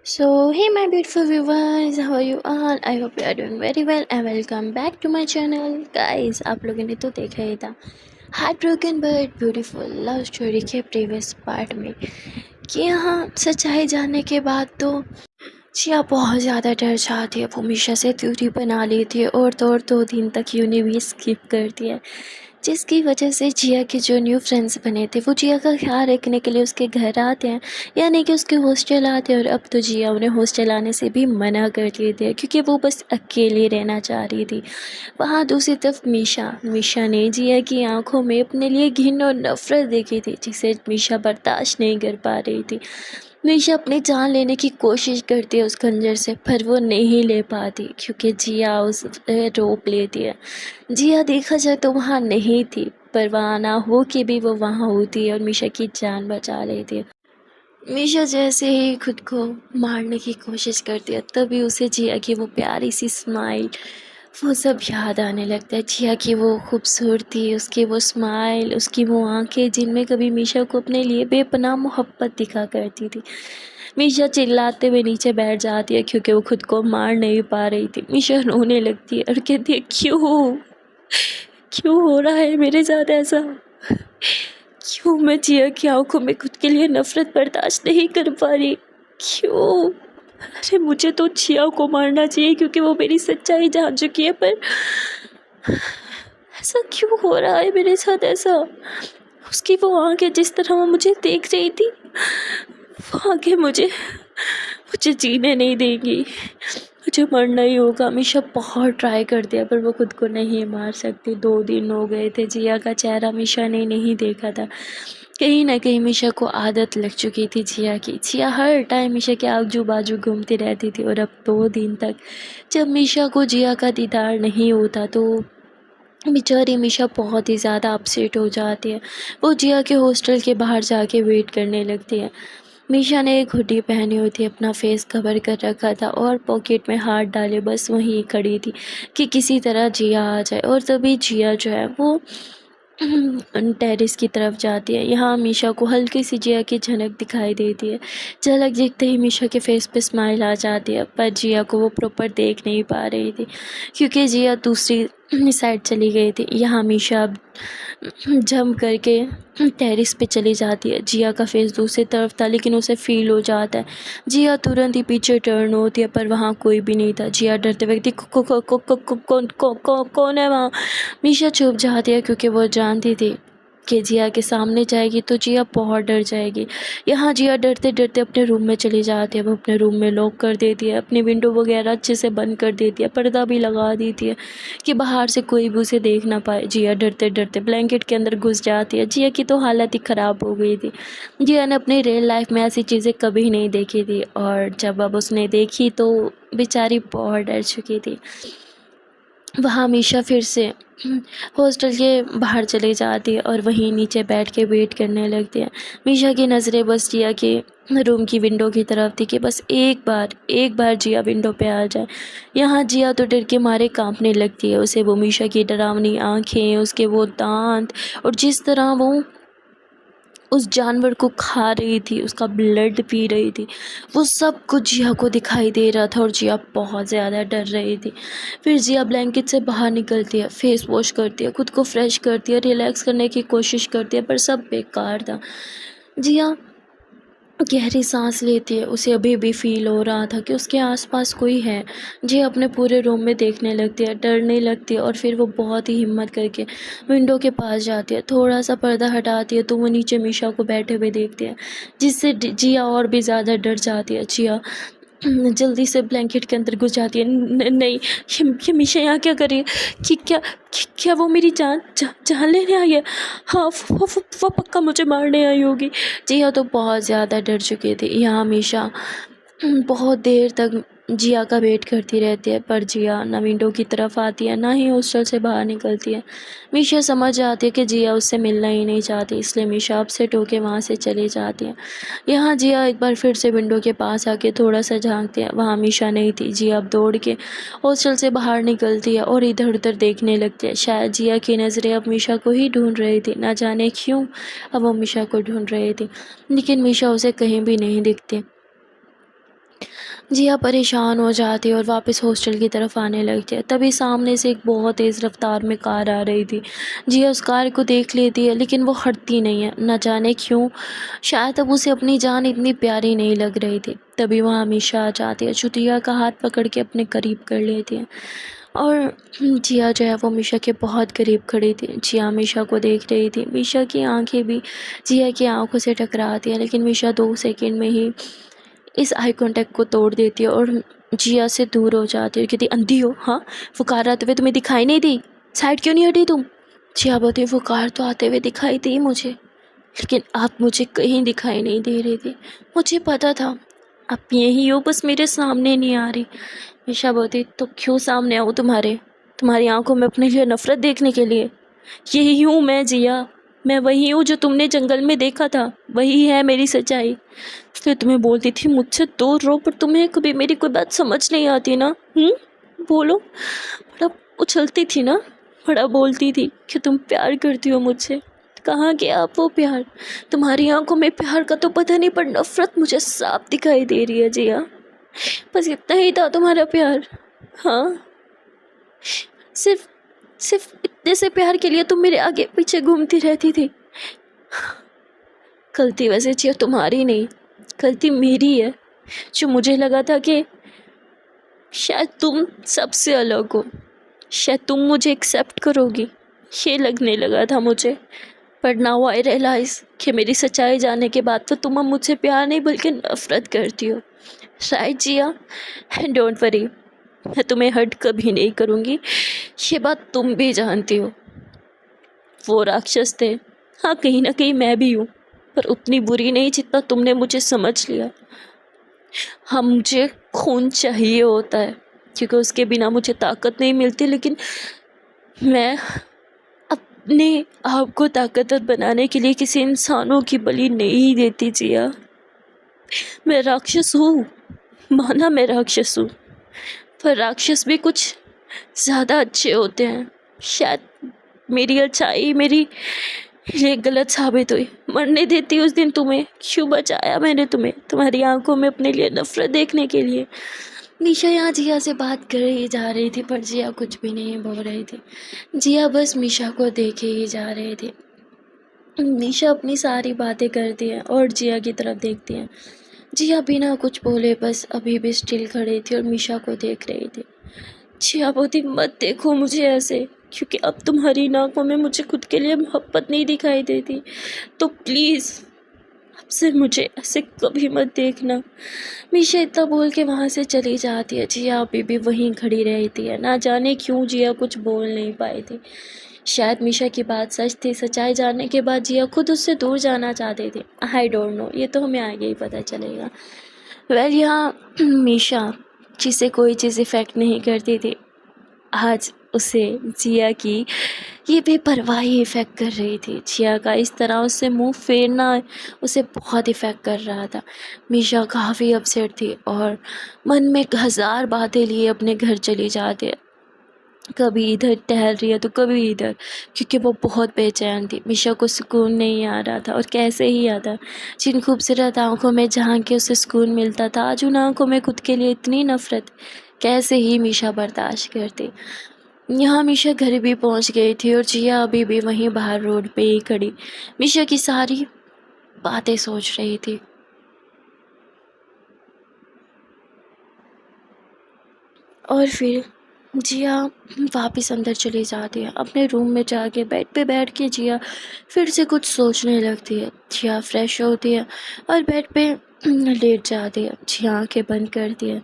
Hey my beautiful viewers, how are you all? I hope you are doing very well and welcome back to my channel. Guys, आप लोगों ने तो देखा ही था heart broken but beautiful love story के previous part में कि यहाँ सच्चाई जानने के बाद तो जिया बहुत ज़्यादा डर जाती है। वो मीशा से दूरी बना लेती है और तो और 2 दिन तक यूनि भी स्किप करती है, जिसकी वजह से जिया के जो न्यू फ्रेंड्स बने थे वो जिया का ख्याल रखने के लिए उसके घर आते हैं, यानी कि उसके हॉस्टल आते हैं। और अब तो जिया उन्हें हॉस्टल आने से भी मना कर देती है क्योंकि वो बस अकेले रहना चाह रही थी। वहाँ दूसरी तरफ मीशा ने जिया की आंखों में अपने लिए घिन और नफरत देखी थी, जिसे मीशा बर्दाश्त नहीं कर पा रही थी। मीशा अपनी जान लेने की कोशिश करती है उस खंजर से, पर वो नहीं ले पाती क्योंकि जिया उस रोक लेती है। जिया देखा जाए तो वहाँ नहीं थी, पर वहाँ ना हो के भी वो वहाँ होती है और मीशा की जान बचा लेती है। मीशा जैसे ही खुद को मारने की कोशिश करती है तभी उसे जिया की वो प्यारी सी स्माइल, वो सब याद आने लगता है। जिया की वो खूबसूरती, उसकी वो स्माइल, उसकी वो आंखें जिनमें कभी मीशा को अपने लिए बेपनाह मोहब्बत दिखा करती थी। मीशा चिल्लाते हुए नीचे बैठ जाती है क्योंकि वो खुद को मार नहीं पा रही थी। मीशा रोने लगती है और कहती है, क्यों क्यों हो रहा है मेरे साथ ऐसा? क्यों मैं जिया की आंखों में खुद के लिए नफरत बर्दाश्त नहीं कर पा रही? क्यों? अरे मुझे तो जिया को मारना चाहिए क्योंकि वो मेरी सच्चाई जान चुकी है, पर ऐसा क्यों हो रहा है मेरे साथ ऐसा? उसकी वो आंखें जिस तरह वो मुझे देख रही थी, वो आंखें मुझे जीने नहीं देंगी। मुझे मरना ही होगा। मीशा बहुत ट्राई करती है पर वो खुद को नहीं मार सकती। 2 दिन हो गए थे, जिया का चेहरा मीशा ने नहीं देखा था। कहीं ना कहीं मीशा को आदत लग चुकी थी जिया की। जिया हर टाइम मीशा के आजू बाजू घूमती रहती थी और अब 2 दिन तक जब मीशा को जिया का दीदार नहीं होता तो बेचारी मीशा बहुत ही ज़्यादा अपसेट हो जाती है। वो जिया के हॉस्टल के बाहर जाके वेट करने लगती है। मीशा ने एक हुडी पहनी हुई थी, अपना फेस कवर कर रखा था और पॉकेट में हाथ डाले बस वहीं खड़ी थी कि किसी तरह जिया आ जाए। और तभी जिया जो है वो टेरेस की तरफ जाती है। यहाँ मीशा को हल्की सी जिया की झलक दिखाई देती है। झलक देखते ही मीशा के फेस पे स्माइल आ जाती है, पर जिया को वो प्रॉपर देख नहीं पा रही थी क्योंकि जिया दूसरी साइड चली गई थी। यहाँ मीशा अब जंप करके टेरेस पे चली जाती है। जिया का फेस दूसरी तरफ था लेकिन उसे फील हो जाता है। जिया तुरंत ही पीछे टर्न होती है पर वहाँ कोई भी नहीं था। जिया डरते हुए कौन है वहाँ? मीशा चुप जाती है क्योंकि वो जानती थी कि जिया के सामने जाएगी तो जिया बहुत डर जाएगी। यहाँ जिया डरते डरते अपने रूम में चली जाती है। वो अपने रूम में लॉक कर देती है, अपनी विंडो वगैरह अच्छे से बंद कर देती है, पर्दा भी लगा देती है कि बाहर से कोई भी उसे देख ना पाए। जिया डरते डरते ब्लैंकेट के अंदर घुस जाती है। जिया की तो हालत ही ख़राब हो गई थी। जिया ने अपनी रियल लाइफ में ऐसी चीज़ें कभी नहीं देखी थी और जब अब उसने देखी तो बेचारी बहुत डर चुकी थी। वहाँ मीशा फिर से हॉस्टल के बाहर चली जाती है और वहीं नीचे बैठ के वेट करने लगती है। मीशा की नज़रें बस जिया के रूम की विंडो की तरफ थी कि बस एक बार जिया विंडो पे आ जाए। यहाँ जिया तो डर के मारे कांपने लगती है। उसे वो मीशा की डरावनी आंखें, उसके वो दांत और जिस तरह वो उस जानवर को खा रही थी, उसका ब्लड पी रही थी, वो सब कुछ जिया को दिखाई दे रहा था और जिया बहुत ज़्यादा डर रही थी। फिर जिया ब्लैंकेट से बाहर निकलती है, फेस वॉश करती है, खुद को फ्रेश करती है, रिलैक्स करने की कोशिश करती है, पर सब बेकार था। जिया गहरी सांस लेती है। उसे अभी भी फील हो रहा था कि उसके आसपास कोई है। जिया अपने पूरे रूम में देखने लगती है, डरने लगती है और फिर वो बहुत ही हिम्मत करके विंडो के पास जाती है। थोड़ा सा पर्दा हटाती है तो वो नीचे मीशा को बैठे हुए देखती है, जिससे जिया और भी ज़्यादा डर जाती है। जिया जल्दी से ब्लैंकेट के अंदर घुस जाती है। नहीं, ये मीशा यहाँ क्या कर रही है? कि क्या वो मेरी जान लेने आई है? हाँ, वो पक्का मुझे मारने आई होगी। जिया तो बहुत ज़्यादा डर चुकी थी। यहाँ मीशा बहुत देर तक जिया का वेट करती रहती है, पर जिया ना विंडो की तरफ आती है ना ही हॉस्टल से बाहर निकलती है। मीशा समझ जाती है कि जिया उससे मिलना ही नहीं चाहती, इसलिए मीशा अपसेट होकर वहाँ से चली जाती है। यहाँ जिया एक बार फिर से विंडो के पास आके थोड़ा सा झांकती है। वहाँ मीशा नहीं थी। जिया अब दौड़ के हॉस्टल से बाहर निकलती है और इधर उधर देखने लगती है। शायद जिया की नज़रें अब मीशा को ही ढूंढ रही थी, ना जाने क्यों अब वो मीशा को ढूंढ रही थी, लेकिन मीशा उसे कहीं भी नहीं दिखती। जिया परेशान हो जाती है और वापस हॉस्टल की तरफ आने लगती है। तभी सामने से एक बहुत तेज़ रफ्तार में कार आ रही थी। जिया उस कार को देख लेती है लेकिन वो हटती नहीं है, न जाने क्यों। शायद अब उसे अपनी जान इतनी प्यारी नहीं लग रही थी। तभी वहाँ मीशा आ जाती है जो जिया का हाथ पकड़ के अपने करीब कर लेती है। और जिया जो है वो मीशा के बहुत करीब खड़ी थी। जिया मीशा को देख रही थी। मीशा की आंखें भी जिया की आंखों से टकराती हैं, लेकिन मीशा 2 सेकंड में ही इस आई कांटेक्ट को तोड़ देती है और जिया से दूर हो जाती है। कहती, अंधी हो हाँ? वो कार आते हुए तुम्हें दिखाई नहीं दी? साइड क्यों नहीं हटी तुम? जिया बोलती, वो कार तो आते हुए दिखाई दी मुझे, लेकिन आप मुझे कहीं दिखाई नहीं दे रही थी। मुझे पता था आप यहीं हो, बस मेरे सामने नहीं आ रही। मीशा बोलती, तो क्यों सामने आऊँ तुम्हारी आंखों में अपने लिए नफरत देखने के लिए? यही हूँ मैं जिया, मैं वही हूँ जो तुमने जंगल में देखा था, वही है मेरी सच्चाई। इसलिए तुम्हें बोलती थी मुझसे दूर रहो, पर तुम्हें कभी मेरी कोई बात समझ नहीं आती ना। बोलो। बड़ा उछलती थी ना, बड़ा बोलती थी कि तुम प्यार करती हो मुझसे। कहाँ गया आप वो प्यार? तुम्हारी आंखों में प्यार का तो पता नहीं, पर नफरत मुझे साफ दिखाई दे रही है जिया। बस इतना ही था तुम्हारा प्यार? हाँ, सिर्फ सिर्फ इतने से प्यार के लिए तुम मेरे आगे पीछे घूमती रहती थी। गलती वैसे जिया तुम्हारी नहीं, गलती मेरी है, जो मुझे लगा था कि शायद तुम सबसे अलग हो, शायद तुम मुझे एक्सेप्ट करोगी, ये लगने लगा था मुझे। पर नाउ आई रियलाइज कि मेरी सच्चाई जानने के बाद तो तुम अब मुझसे प्यार नहीं बल्कि नफरत करती हो। Right Jiya? And don't worry, मैं तुम्हें हर्ट कभी नहीं करूँगी, ये बात तुम भी जानती हो। वो राक्षस थे, हाँ कहीं ना कहीं मैं भी हूँ, पर उतनी बुरी नहीं जितना तुमने मुझे समझ लिया। हाँ मुझे खून चाहिए होता है, क्योंकि उसके बिना मुझे ताकत नहीं मिलती, लेकिन मैं अपने आप को ताकतवर बनाने के लिए किसी इंसानों की बलि नहीं देती जिया। मैं राक्षस हूँ, माना मैं राक्षस हूँ, पर राक्षस भी कुछ ज़्यादा अच्छे होते हैं। शायद मेरी अच्छाई मेरी ये गलत साबित हुई। मरने देती उस दिन तुम्हें, क्यों बचाया मैंने तुम्हें? तुम्हारी आंखों में अपने लिए नफरत देखने के लिए। मीशा यहाँ जिया से बात कर ही जा रही थी, पर जिया कुछ भी नहीं बोल रही थी। जिया बस मीशा को देखे ही जा रही थी। मीशा अपनी सारी बातें करती है और जिया की तरफ देखती है। जिया बिना कुछ बोले बस अभी भी स्टिल खड़ी थी और मीशा को देख रही थी। जिया बोलती, मत देखो मुझे ऐसे, क्योंकि अब तुम्हारी आंखों में मुझे खुद के लिए मोहब्बत नहीं दिखाई देती। तो प्लीज़ अब से मुझे ऐसे कभी मत देखना। मीशा इतना बोल के वहाँ से चली जाती है। जिया अभी भी वहीं खड़ी रहती है। ना जाने क्यों जिया कुछ बोल नहीं पाई थी। शायद मीशा की बात सच थी। सच्चाई जानने के बाद जिया खुद उससे दूर जाना चाहती थी। आई डोंट नो, ये तो हमें आगे ही पता चलेगा। वेल यहाँ मीशा जिसे कोई चीज़ इफ़ेक्ट नहीं करती थी, आज उसे जिया की ये बेपरवाही इफ़ेक्ट कर रही थी। जिया का इस तरह उससे मुंह फेरना उसे बहुत इफ़ेक्ट कर रहा था। मीशा काफ़ी अपसेट थी और मन में 1000 बातें लिए अपने घर चली जाती है। कभी इधर टहल रही है तो कभी इधर, क्योंकि वो बहुत बेचैन थी। मीशा को सुकून नहीं आ रहा था, और कैसे ही आता। जिन खूबसूरत आंखों में झांक के उसे सुकून मिलता था, आज उन आंखों में खुद के लिए इतनी नफरत, कैसे ही मीशा बर्दाश्त करती। यहाँ मीशा घर भी पहुँच गई थी और जिया अभी भी वहीं बाहर रोड पे ही खड़ी मीशा की सारी बातें सोच रही थी। और फिर जिया वापस अंदर चली जाती है। अपने रूम में जाके बेड पे बैठ के जिया फिर से कुछ सोचने लगती है। जिया फ्रेश होती है और बेड पे लेट जाती है। जिया आँखें बंद करती है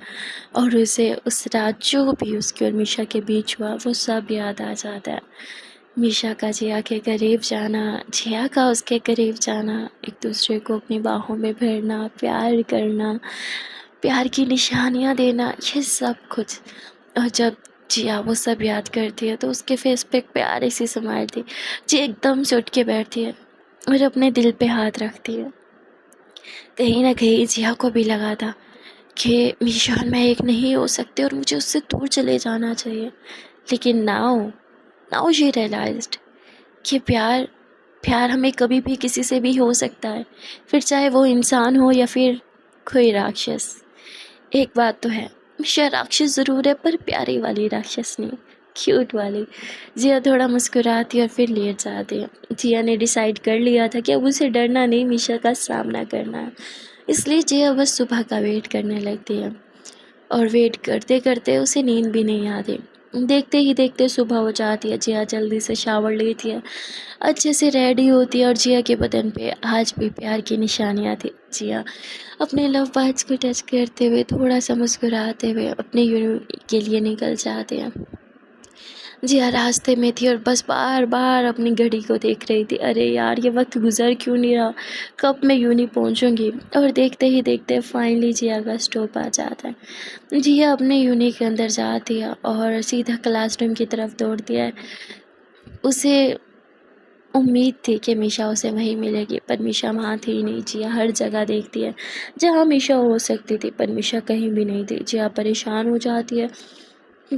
और उसे उस रात जो भी उसके और मीशा के बीच हुआ वो सब याद आ जाता है। मीशा का जिया के करीब जाना, जिया का उसके करीब जाना, एक दूसरे को अपनी बाहों में भरना, प्यार करना, प्यार की निशानियाँ देना, ये सब कुछ। और जब जिया वो सब याद करती है तो उसके फेस पे एक प्यारी सी स्माइल थी। जी एकदम से उठ के बैठती है और अपने दिल पे हाथ रखती है। कहीं ना कहीं जिया को भी लगा था कि मीशा और मैं एक नहीं हो सकते और मुझे उससे दूर चले जाना चाहिए। लेकिन नाउ शी रियलाइज्ड कि प्यार प्यार हमें कभी भी किसी से भी हो सकता है, फिर चाहे वो इंसान हो या फिर कोई राक्षस। एक बात तो है, मीशा राक्षस ज़रूर है पर प्यारी वाली राक्षस नहीं, क्यूट वाली। जिया थोड़ा मुस्कुराती और फिर लेट जाती है। जिया ने डिसाइड कर लिया था कि अब उसे डरना नहीं, मीशा का सामना करना है। इसलिए जिया बस सुबह का वेट करने लगती है और वेट करते करते उसे नींद भी नहीं आती। देखते ही देखते सुबह हो जाती है। जिया जल्दी से शावर लेती है, अच्छे से रेडी होती है और जिया के बदन पे आज भी प्यार की निशानियाँ थी। जिया अपने लव बर्ड्स को टच करते हुए थोड़ा सा मुस्कुराते हुए अपने यूनिवर्सिटी के लिए निकल जाते हैं। जिया रास्ते में थी और बस बार बार अपनी घड़ी को देख रही थी। अरे यार, ये वक्त गुजर क्यों नहीं रहा, कब मैं यूनी पहुंचूंगी। और देखते ही देखते फाइनली जिया का स्टॉप आ जाता है। जिया अपने यूनी के अंदर जाती है और सीधा क्लासरूम की तरफ दौड़ती है। उसे उम्मीद थी कि मीशा उसे वहीं मिलेगी, पर मीशा वहाँ थी ही नहीं। जिया हर जगह देखती है जहाँ मीशा हो सकती थी, पर मीशा कहीं भी नहीं थी। जिया परेशान हो जाती है।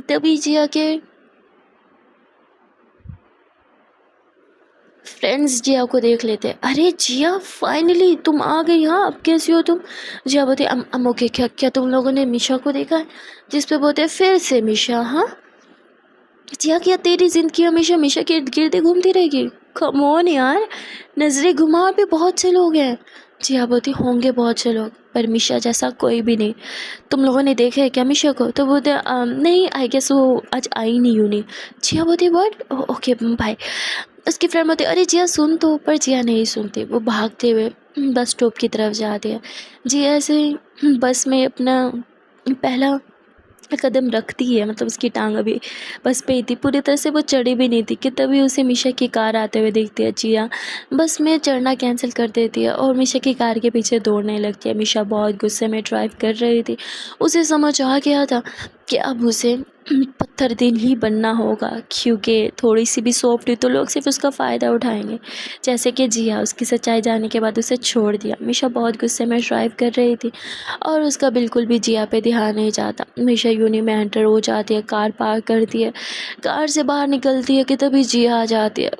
तभी जिया के फ्रेंड्स जिया को देख लेते हैं। अरे जिया, फाइनली तुम आ गई। हाँ, अब कैसी हो तुम। जिया बोलती अम ओके। क्या क्या तुम लोगों ने मीशा को देखा है? जिस पे बोलते फिर से मीशा। हाँ जिया, क्या तेरी जिंदगी हमेशा मीशा के इर्द गिर्द घूमती रहेगी? कम ऑन यार, नजरें घुमा, और भी बहुत से लोग हैं। जिया बोलती होंगे बहुत से लोग, पर मीशा जैसा कोई भी नहीं। तुम लोगों ने देखा है क्या मीशा को? तो बोलते नहीं, आई गेस वो आज आई नहीं यूँ नहीं। जिया बोलती व्हाट, ओके बाय। उसकी फ्रेंड बोलती अरे जिया सुन तो, पर जिया नहीं सुनती। वो भागते हुए बस स्टॉप की तरफ जाती है। जिया ऐसे ही बस में अपना पहला कदम रखती है, मतलब उसकी टांग अभी बस पे ही थी, पूरी तरह से वो चढ़ी भी नहीं थी कि तभी उसे मीशा की कार आते हुए देखती है। जिया बस में चढ़ना कैंसिल कर देती है और मीशा की कार के पीछे दौड़ने लगती है। मीशा बहुत गुस्से में ड्राइव कर रही थी। उसे समझ आ गया था कि अब उसे पत्थर दिल ही बनना होगा, क्योंकि थोड़ी सी भी सॉफ्ट हुई तो लोग सिर्फ उसका फ़ायदा उठाएंगे। जैसे कि जिया उसकी सच्चाई जानने के बाद उसे छोड़ दिया। मीशा बहुत गुस्से में ड्राइव कर रही थी और उसका बिल्कुल भी जिया पे ध्यान नहीं जाता। मीशा यूनी में एंटर हो जाती है, कार पार्क करती है, कार से बाहर निकलती है कि तभी जिया आ जाती है।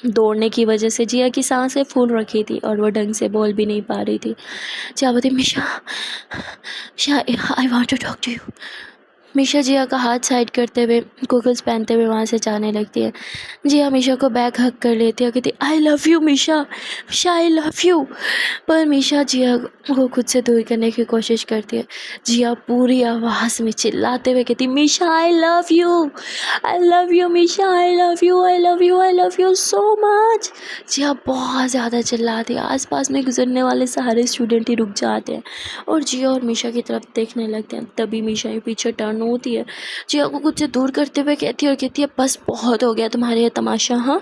दौड़ने की वजह से जिया की सांसें फूल रखी थी और वो ढंग से बोल भी नहीं पा रही थी। जिया बोलती Misha, I want to talk to you. Misha Jiya का हाथ साइड करते हुए गूगल्स पहनते हुए वहाँ से जाने लगती है। जिया मीशा को बैक हक कर लेती है, कहती I love you Misha, Misha I love you. पर मीशा जिया को खुद से दूर करने की कोशिश करती है। जिया पूरी आवाज़ में चिल्लाते हुए कहती Misha I love you, I love you Misha, I love you, I love you, I love you so much. Jiya बहुत ज़्यादा चिल्लाती है। आसपास में गुजरने वाले सारे स्टूडेंट ही रुक जाते हैं और जिया और मीशा की तरफ देखने लगते हैं। तभी मीशा ही पीछे टर्न होती है, जिया को खुद से दूर करते हुए कहती है बस बहुत हो गया तुम्हारे ये तमाशा। हाँ,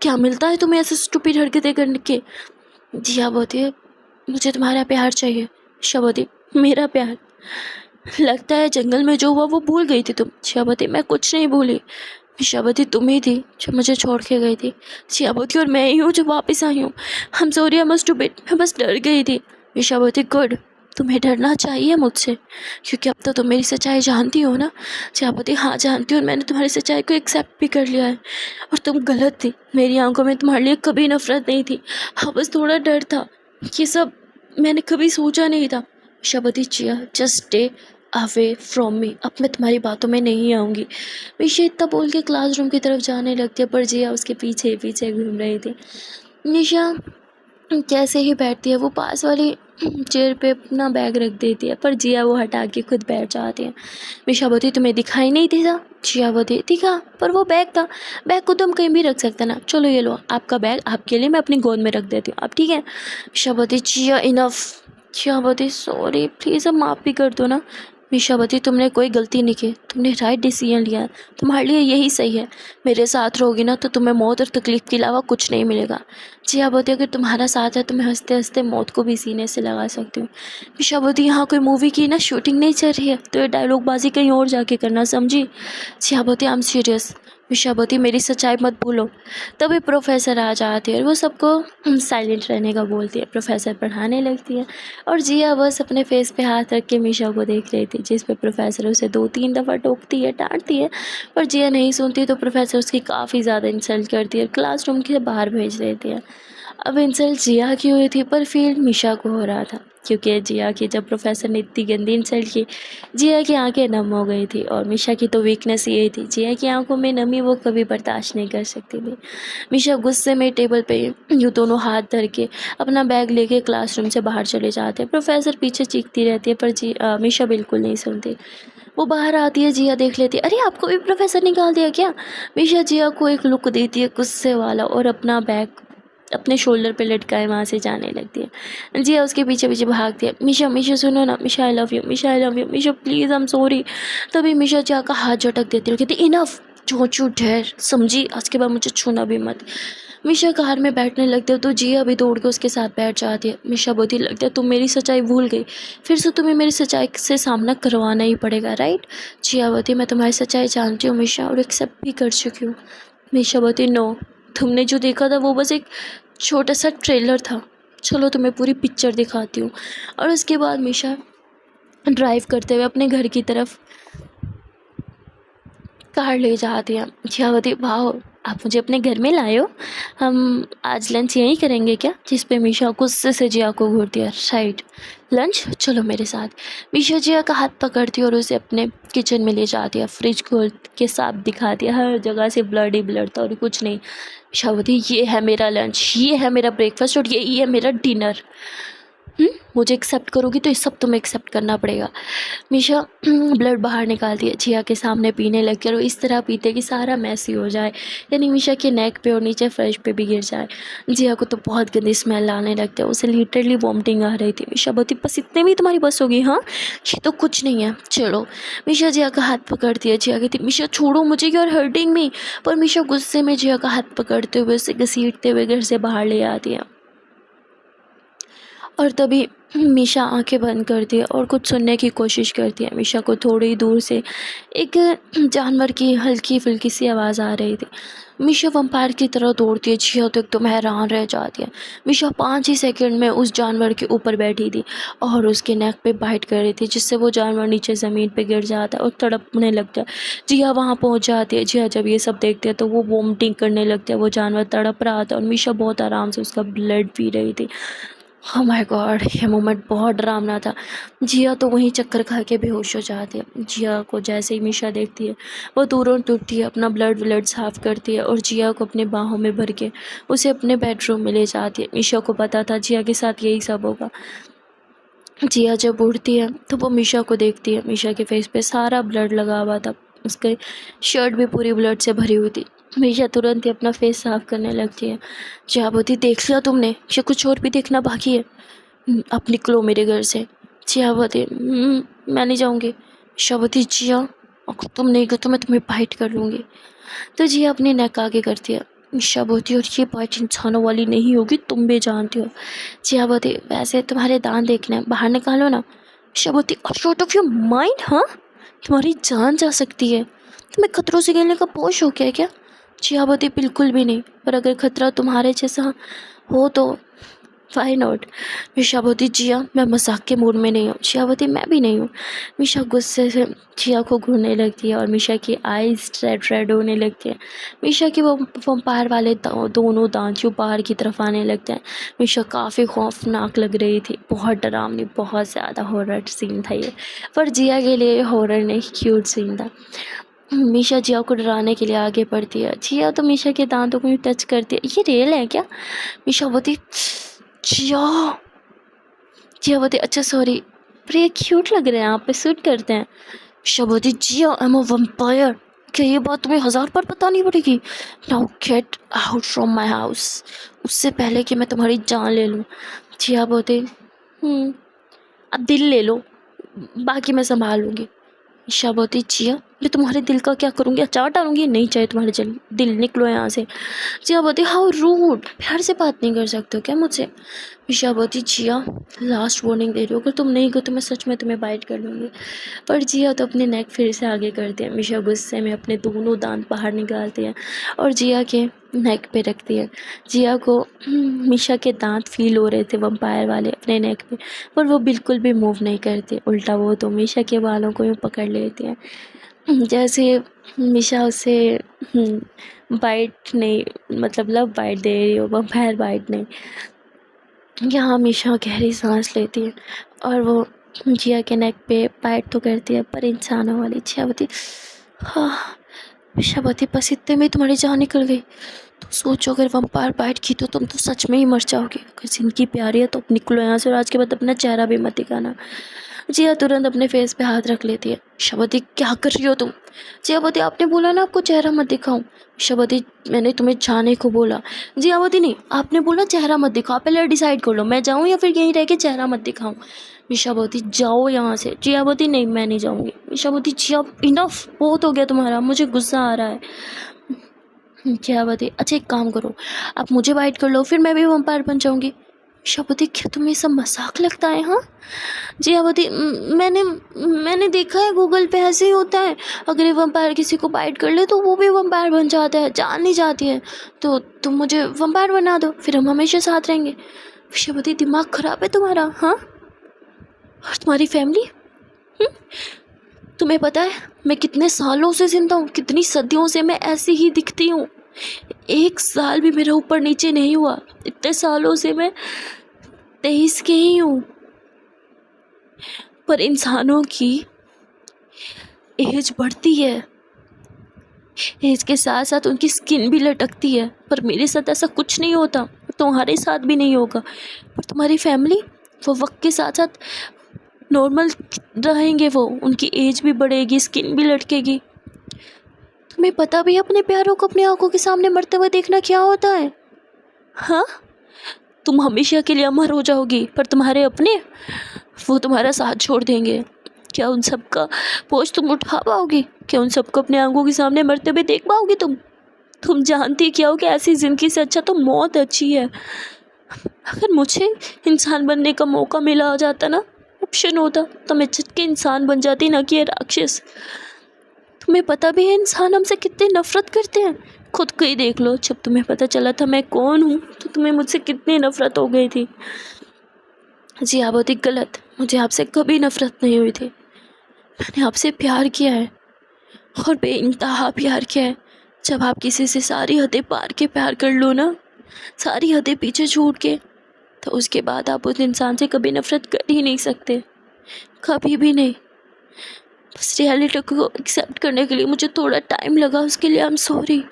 क्या मिलता है तुम्हें ऐसे स्टूपिड हरकतें करने के? जिया बोलती है मुझे तुम्हारा प्यार चाहिए। मीशा बोलती मेरा प्यार? लगता है जंगल में जो हुआ वो भूल गई थी तुम। जिया बोलती मैं कुछ नहीं भूली। मीशा बोलती तुम ही थी जो मुझे छोड़ के गई थी। जिया बोलती और मैं ही हूँ जो वापस आई हूँ। हम सॉरी, आई एम स्टूपिड, मैं बस डर गई थी। मीशा बोलती गुड, तुम्हें डरना चाहिए मुझसे, क्योंकि अब तो तुम मेरी सच्चाई जानती हो ना। जिया बोलती हाँ जानती हूँ, और मैंने तुम्हारी सच्चाई को एक्सेप्ट भी कर लिया है। और तुम गलत थी, मेरी आंखों में तुम्हारे लिए कभी नफरत नहीं थी। हाँ बस थोड़ा डर था, ये सब मैंने कभी सोचा नहीं था। मीशा बोलती Jiya just stay away from me, अब मैं तुम्हारी बातों में नहीं आऊँगी। मीशा इतना बोल के क्लासरूम की तरफ जाने लगती है, पर जिया उसके पीछे पीछे घूम रही थी। मीशा जैसे ही बैठती है वो पास वाली चेयर पे अपना बैग रख देती है, पर जिया वो हटा के खुद बैठ जाती है। मीशा बोलती तुम्हें दिखाई नहीं देता? जिया बोलती दिखा, पर वो बैग था, बैग को तुम कहीं भी रख सकते ना। चलो ये लो आपका बैग, आपके लिए मैं अपनी गोद में रख देती हूँ, अब ठीक है? मीशा बोलती जिया इनफ। जिया बोलती सॉरी प्लीज़ अब माफ़ भी कर दो ना। मीशा बोलती तुमने कोई गलती नहीं की, तुमने राइट डिसीजन लिया, तुम्हारे लिए यही सही है। मेरे साथ रहोगी ना तो तुम्हें मौत और तकलीफ़ के अलावा कुछ नहीं मिलेगा। जिया बोलती अगर तुम्हारा साथ है तो मैं हंसते हंसते मौत को भी सीने से लगा सकती हूँ। मीशा बोलती यहाँ कोई मूवी की ना शूटिंग नहीं चल रही है, तो ये डायलॉग बाजी कहीं और जाके करना, समझी? जिया बोलती आई एम सीरियस। मीशा बोलती मेरी सच्चाई मत भूलो। तभी प्रोफेसर आ जाती है और वो सबको साइलेंट रहने का बोलती है। प्रोफेसर पढ़ाने लगती है और जिया बस अपने फेस पे हाथ रख के मीशा को देख रही थी, जिस पे प्रोफेसर उसे 2-3 दफ़ा टोकती है, डांटती है, पर जिया नहीं सुनती तो प्रोफेसर उसकी काफ़ी ज़्यादा इंसल्ट करती है और क्लासरूम के बाहर भेज देती है। अब इंसल्ट जिया की हुई थी पर फील मीशा को हो रहा था। क्योंकि जिया की जब प्रोफेसर ने इतनी गंदी इंसल्ट की, जिया की आंखें नम हो गई थी। और मिशा की तो वीकनेस यही थी, जिया की आंखों में नमी वो कभी बर्दाश्त नहीं कर सकती थी। मिशा गुस्से में टेबल पे यूँ दोनों हाथ धर के अपना बैग लेके क्लासरूम से बाहर चले जाते हैं। प्रोफेसर पीछे चीखती रहती है, पर मिशा बिल्कुल नहीं सुनती। वो बाहर आती है, जिया देख लेती है, अरे आपको भी प्रोफेसर निकाल दिया क्या। मिशा जिया को एक लुक देती है गुस्से वाला और अपना बैग अपने शोल्डर पे लटकाए वहाँ से जाने लगती है। जिया उसके पीछे पीछे भागती है, मिशा मिशा सुनो ना, Misha I love you, Misha I love you, Misha please I am sorry. तभी मिशा जिया का हाथ झटक देती है, कहती इनफ, चोंचू ढेर, समझी, आज के बाद मुझे छूना भी मत। मिशा कार में बैठने लगते हो तो जिया भी दौड़ के उसके साथ बैठ जाती है। मिशा बोलती लगता है तुम मेरी सच्चाई भूल गई, फिर से तुम्हें मेरी सच्चाई से सामना करवाना ही पड़ेगा, राइट। जिया बोलती मैं तुम्हारी सच्चाई जानती हूँ मिशा, और एक्सेप्ट भी कर चुकी हूँ। मिशा बोलती नो, तुमने जो देखा था वो बस एक छोटा सा ट्रेलर था, चलो तुम्हें पूरी पिक्चर दिखाती हूँ। और उसके बाद मिशा ड्राइव करते हुए अपने घर की तरफ कार ले जाती है। जिया बोलती वाह, आप मुझे अपने घर में लाए हो, हम आज लंच यहीं करेंगे क्या। जिस पे मिशा गुस्से से जिया को घूरती है, राइट लंच, चलो मेरे साथ। मिशा जिया का हाथ पकड़ती है और उसे अपने किचन में ले जाती है। फ्रिज खोल के साफ दिखाती है, हर जगह से ब्लड ही ब्लड था और कुछ नहीं। मिशा बोलती ये है मेरा लंच, ये है मेरा ब्रेकफास्ट और ये है मेरा डिनर। मुझे एक्सेप्ट करोगी तो ये सब तुम्हें एक्सेप्ट करना पड़ेगा। मिशा ब्लड बाहर निकालती है, जिया के सामने पीने लगती है और इस तरह पीते कि सारा मैसी हो जाए, यानी मिशा के नेक पे और नीचे फर्श पे भी गिर जाए। जिया को तो बहुत गंदी स्मेल आने लगती है, उसे लिटरली वॉमिटिंग आ रही थी। मिशा बोलती बस इतने में तुम्हारी बस होगी, हाँ ये तो कुछ नहीं है, चलो। मिशा जिया का हाथ पकड़ती है, जिया कहती मिशा छोड़ो मुझे, यू आर हर्टिंग मी। पर मिशा गुस्से में जिया का हाथ पकड़ते हुए उसे घसीटते हुए घर से बाहर ले आती है। और तभी मिशा आंखें बंद करती है और कुछ सुनने की कोशिश करती है। मिशा को थोड़ी दूर से एक जानवर की हल्की फुल्की सी आवाज़ आ रही थी। मिशा वम्पायर की तरह दौड़ती है, जिया तो एकदम हैरान रह जाती है। मिशा 5 ही सेकंड में उस जानवर के ऊपर बैठी थी और उसके नेक पे बाइट कर रही थी, जिससे वो जानवर नीचे ज़मीन पे गिर जाता है और तड़पने लगता है। जिया वहाँ पहुँच जाती है। जिया जब ये सब देखती है तो वो वोमिटिंग करने लगती है, वो जानवर तड़प रहा था और मिशा बहुत आराम से उसका ब्लड पी रही थी। ओह माय गॉड, ये मोमेंट बहुत डरावना था। जिया तो वहीं चक्कर खा के बेहोश हो जाती है। जिया को जैसे ही मिशा देखती है वो तुरंत उठती है, अपना ब्लड साफ़ करती है और जिया को अपने बाहों में भर के उसे अपने बेडरूम में ले जाती है। मिशा को पता था जिया के साथ यही सब होगा। जिया जब उठती है तो वो मिशा को देखती है। मिशा के फेस पे सारा ब्लड लगा हुआ था, उसके शर्ट भी पूरी ब्लड से भरी हुई थी। मिशा तुरंत ही अपना फेस साफ करने लगती है। जिया बोलती देख लिया तुमने, या कुछ और भी देखना बाकी है। अब निकलो मेरे घर से। जिया बोलती मैं नहीं जाऊँगी। मिशा बोलती जिया अगर तुम नहीं गए तो मैं तुम्हें बाइट कर लूँगी। तो जिया अपनी नेक आगे करती है। मिशा बोलती और ये बाइट इंसानों वाली नहीं होगी, तुम भी जानती हो। जिया बोलती वैसे तुम्हारे दांत देखने हैं, बाहर निकालो ना। मिशा बोलती आउट ऑफ योर माइंड, हाँ तुम्हारी जान जा सकती है, तुम्हें खतरों से खेलने का होश हो क्या है क्या। जिया बोलती बिल्कुल भी नहीं, पर अगर खतरा तुम्हारे जैसा हो तो व्हाई नॉट। मिशा बोलती जिया मैं मजाक के मूड में नहीं हूँ। जिया बोलती मैं भी नहीं हूँ। मिशा गुस्से से जिया को घूरने लगती है और मिशा की आईज रेड रेड होने लगती है। मिशा के वो वम्पायर वाले दोनों दांत जो बाहर की तरफ आने लगते हैं। मिशा काफ़ी खौफनाक लग रही थी, बहुत डरावनी, बहुत ज़्यादा हॉरर सीन था ये, पर जिया के लिए हॉरर नहीं क्यूट सीन था। मिशा जिया को डराने के लिए आगे बढ़ती है। जिया तो मिशा के दांतों को टच करती है, ये रियल है क्या। मिशा बोलती जिया। जिया बोलती अच्छा सॉरी, पर ये क्यूट लग रहे हैं, आप पे सूट करते हैं। मिशा बोलती जिया आई एम अ वम्पायर, क्या ये बात तुम्हें 1000 बार बतानी पड़ेगी। Now get out from my house, उससे पहले कि मैं तुम्हारी जान ले लूँ। जिया बोलती अब दिल ले लो, बाकी मैं संभाल लूँगी। मिशा बोलती जिया मैं तुम्हारे दिल का क्या करूँगी, अचार डालूंगी, नहीं चाहिए तुम्हारे दिल, निकलो यहाँ से। जिया बोलती हाउ रूड, प्यार से बात नहीं कर सकते हो क्या मुझसे। मिशा बोलती जिया लास्ट वार्निंग दे रही हो, अगर तुम नहीं गो तो मैं सच में तुम्हें बाइट कर लूँगी। पर जिया तो अपने नेक फिर से आगे करती है। मिशा गुस्से में अपने दोनों दांत बाहर निकालती है और जिया के नेक पे रखती है। जिया को मिशा के दांत फील हो रहे थे वम्पायर वाले अपने नेक पे, पर वो बिल्कुल भी मूव नहीं करती, उल्टा वो तो मिशा के बालों को यूँ पकड़ लेती है, जैसे मिशा उसे बाइट नहीं, मतलब लव बाइट दे रही हो, वम्पायर बाइट नहीं। यहाँ मीशा गहरी सांस लेती है और वो जिया के नेक पे बाइट तो करती है, पर इंसानों वाली। जियावती, हाँ मिशावती, बस इतने में तुम्हारी जान निकल गई। तो सोचो, अगर वम्पायर बाइट की तो तुम तो सच में ही मर जाओगे। अगर जिंदगी प्यारी है तो अब निकलो यहाँ से, और आज के बाद अपना चेहरा भी मत दिखाना। जिया तुरंत अपने फेस पे हाथ रख लेती है। शबती, क्या कर रही हो तुम? जियावती, आपने बोला ना आपको चेहरा मत दिखाऊं। शबती, मैंने तुम्हें जाने को बोला। जियावती, नहीं, आपने बोला चेहरा मत दिखाओ, पहले डिसाइड कर लो, मैं जाऊं या फिर यहीं रह के चेहरा मत दिखाऊं। मिशावती, जाओ यहाँ से। जियावती, नहीं, मैं नहीं जाऊंगी। मिशावती, जिया, इनफ, बहुत हो गया तुम्हारा, मुझे गुस्सा आ रहा है। जियावती, अच्छा एक काम करो, आप मुझे वाइट कर लो, फिर मैं भी वम्पायर बन जाऊंगी। मिशावती, क्या तुम्हें ये सब मजाक लगता है? हाँ जियावती, मैंने मैंने देखा है, गूगल पे ऐसे ही होता है। अगर ये वम्पायर किसी को बाइट कर ले तो वो भी वम्पायर बन जाता है, जान नहीं जाती है। तो तुम मुझे वम्पायर बना दो, फिर हम हमेशा साथ रहेंगे। शिवती, दिमाग खराब है तुम्हारा? हाँ, और तुम्हारी फैमिली? तुम्हें पता है मैं कितने सालों से जिंदा हूँ, कितनी सदियों से मैं ऐसी ही दिखती हूँ। एक साल भी मेरा ऊपर नीचे नहीं हुआ। इतने सालों से मैं 23 की ही हूँ। पर इंसानों की एज बढ़ती है, एज के साथ साथ उनकी स्किन भी लटकती है, पर मेरे साथ ऐसा कुछ नहीं होता, तुम्हारे साथ भी नहीं होगा। पर तुम्हारी फैमिली, वो वक्त के साथ साथ नॉर्मल रहेंगे, वो उनकी एज भी बढ़ेगी, स्किन भी लटकेगी। तुम्हें पता भी है अपने प्यारों को अपनी आंखों के सामने मरते हुए देखना क्या होता है? हाँ, तुम हमेशा के लिए अमर हो जाओगी, पर तुम्हारे अपने, वो तुम्हारा साथ छोड़ देंगे। क्या उन सब का बोझ तुम उठा पाओगी? क्या उन सबको अपने आंखों के सामने मरते हुए देख पाओगी तुम जानती क्या हो कि ऐसी ज़िंदगी से अच्छा तो मौत अच्छी है। अगर मुझे इंसान बनने का मौका मिला जाता ना, ऑप्शन होता, तो मैं झट के इंसान बन जाती, ना कि ये राक्षस। तुम्हें पता भी है इंसान हमसे कितनी नफरत करते हैं? खुद को ही देख लो, जब तुम्हें पता चला था मैं कौन हूँ तो तुम्हें मुझसे कितनी नफरत हो गई थी। जी आप बहुत ही गलत, मुझे आपसे कभी नफरत नहीं हुई थी। मैंने आपसे प्यार किया है, और बेइंतहा प्यार किया है। जब आप किसी से सारी हदें पार के प्यार कर लो ना, सारी हदें पीछे छूट के, तो उसके बाद आप उस इंसान से कभी नफरत कर ही नहीं सकते, कभी भी नहीं। बस रियलिटी को एक्सेप्ट करने के लिए मुझे थोड़ा टाइम लगा, उसके लिए आई एम सॉरी।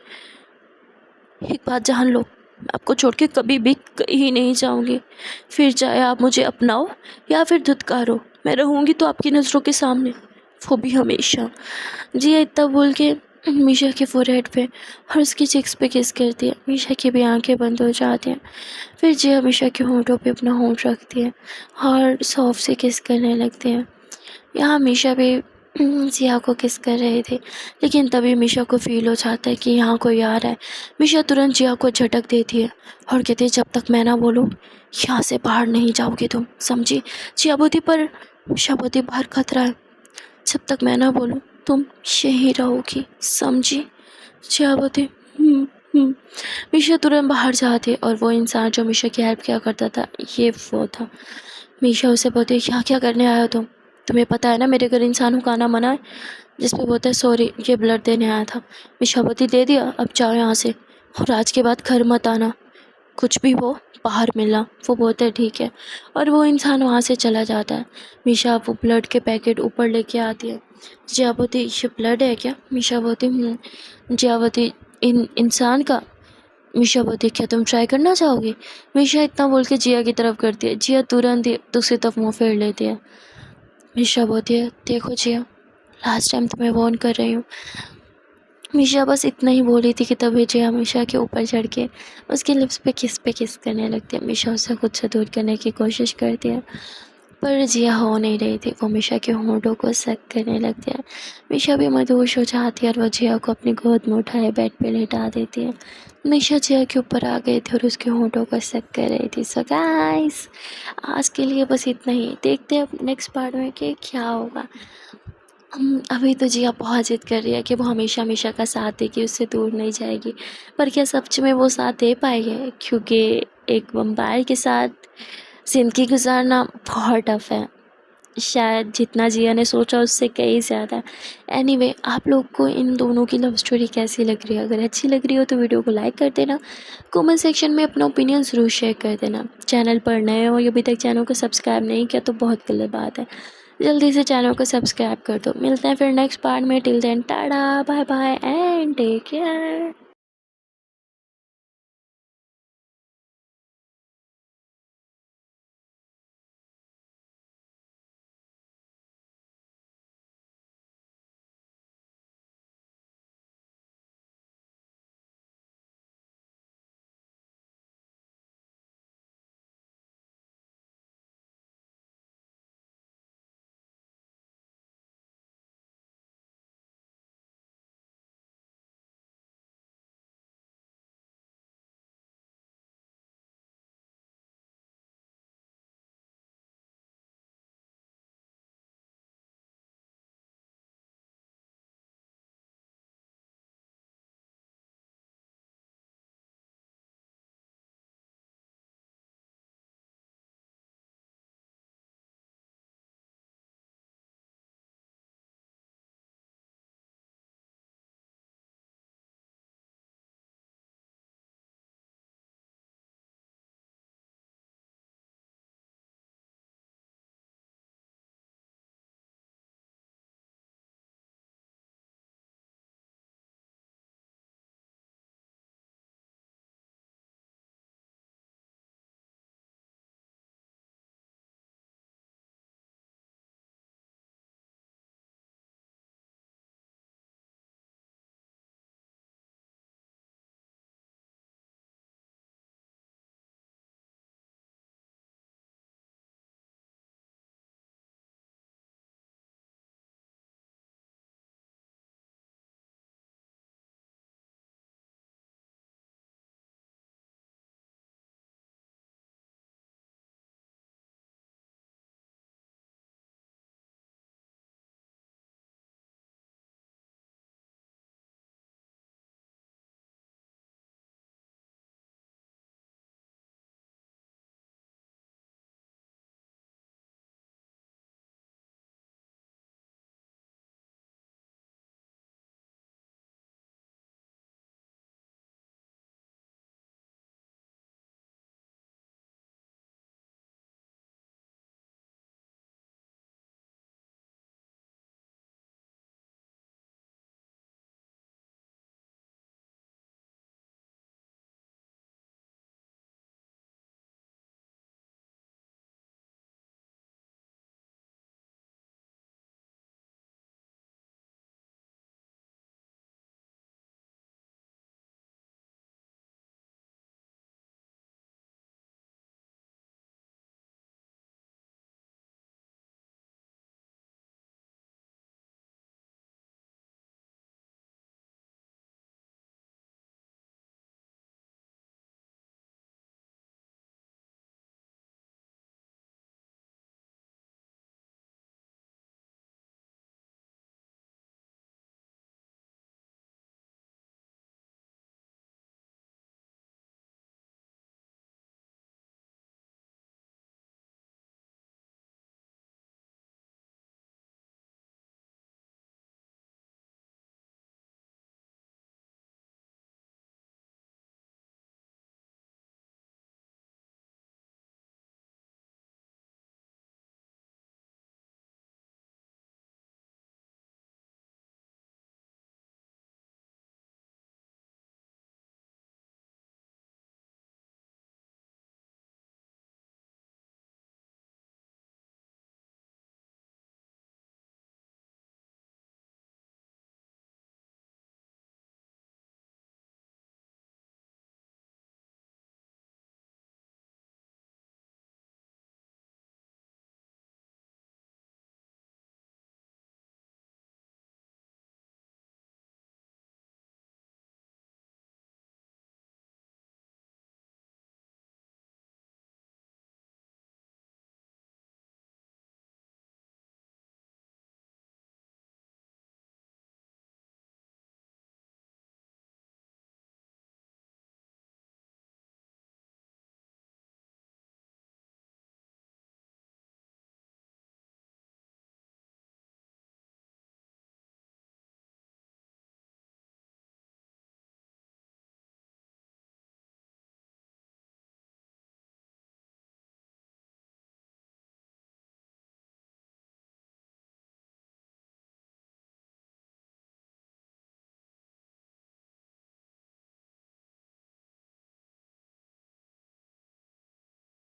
एक बात जान लो, मैं आपको छोड़ के कभी भी कहीं नहीं जाऊंगी। फिर चाहे आप मुझे अपनाओ या फिर धुतकारो, मैं रहूंगी तो आपकी नज़रों के सामने, वो भी हमेशा। जी इतना बोल के मीशा के फोरहेड पे और उसकी चिक्स पे किस करती है। मीशा की भी आंखें बंद हो जाती हैं। फिर जी मीशा के होंठों पे अपना होंठ रखती है और सॉफ्ट से किस करने लगती है। यहाँ मीशा भी जिया को किस कर रही थी, लेकिन तभी मीशा को फील हो जाता है कि यहाँ कोई आ रहा है। मीशा तुरंत जिया को झटक देती है और कहती है, जब तक मैं ना बोलूँ यहाँ से बाहर नहीं जाओगी तुम, समझी? जिया बोलती, पर मीशा बोलती, बाहर खतरा है, जब तक मैं ना बोलूँ तुम यहीं रहोगी, समझी? जिया बोलती, मीशा तुरंत बाहर जाती है और वो इंसान जो मीशा की हेल्प किया करता था, ये वो था। मीशा उसे बोलती, यहाँ क्या करने आया हो तुम? तुम्हें पता है ना मेरे घर इंसानों का आना मना है। जिस पे बोलता है, सॉरी, ये ब्लड देने आया था। मीशा बोलती, दे दिया, अब जाओ यहाँ से, और आज के बाद घर मत आना, कुछ भी हो बाहर मिलना। वो बोलता है ठीक है, और वो इंसान वहाँ से चला जाता है। मीशा वो ब्लड के पैकेट ऊपर लेके आती है। जिया बोलती, ये ब्लड है क्या? मीशा बोलती, जिया बोलती, इंसान का? मीशा बोलती, क्या तुम ट्राई करना चाहोगी? मीशा इतना बोल के जिया की तरफ करती है। जिया तुरंत ही दूसरी तरफ मुँह फेर लेती है। मीशा बोलती है, देखो जिया, लास्ट टाइम तुम्हें वार्न कर रही हूँ। मीशा बस इतना ही बोली थी कि तभी जिया मीशा के ऊपर चढ़ के उसके लिप्स पे किस करने लगती है। मीशा उसे खुद से दूर करने की कोशिश करती है, पर जिया हो नहीं रही थी। वो मीशा के होंठों को सक करने लगती है। मीशा भी मदहोश हो जाती है और वो जिया को अपनी गोद में उठाए बेड पे लेटा देती है। मीशा जिया के ऊपर आ गई थी और उसके होंठों को सक कर रही थी। सो गाइस, आज के लिए बस इतना ही। देखते हैं नेक्स्ट पार्ट में कि क्या होगा। अभी तो जिया बहुत जिद कर रही है कि वो हमेशा मीशा का साथ देगी, उससे दूर नहीं जाएगी। पर क्या सच में वो साथ दे पाएगी? क्योंकि एक वम्पायर के साथ ज़िंदगी गुजारना बहुत टफ है। शायद जितना जिया ने सोचा उससे कहीं ज़्यादा। एनीवे, आप लोग को इन दोनों की लव स्टोरी कैसी लग रही है? अगर अच्छी लग रही हो तो वीडियो को लाइक कर देना, कमेंट सेक्शन में अपना ओपिनियन ज़रूर शेयर कर देना। चैनल पर नए हो या अभी तक चैनल को सब्सक्राइब नहीं किया तो बहुत गलत बात है, जल्दी से चैनल को सब्सक्राइब कर दो। मिलते हैं फिर नेक्स्ट पार्ट में। Till then tata bye bye and take care.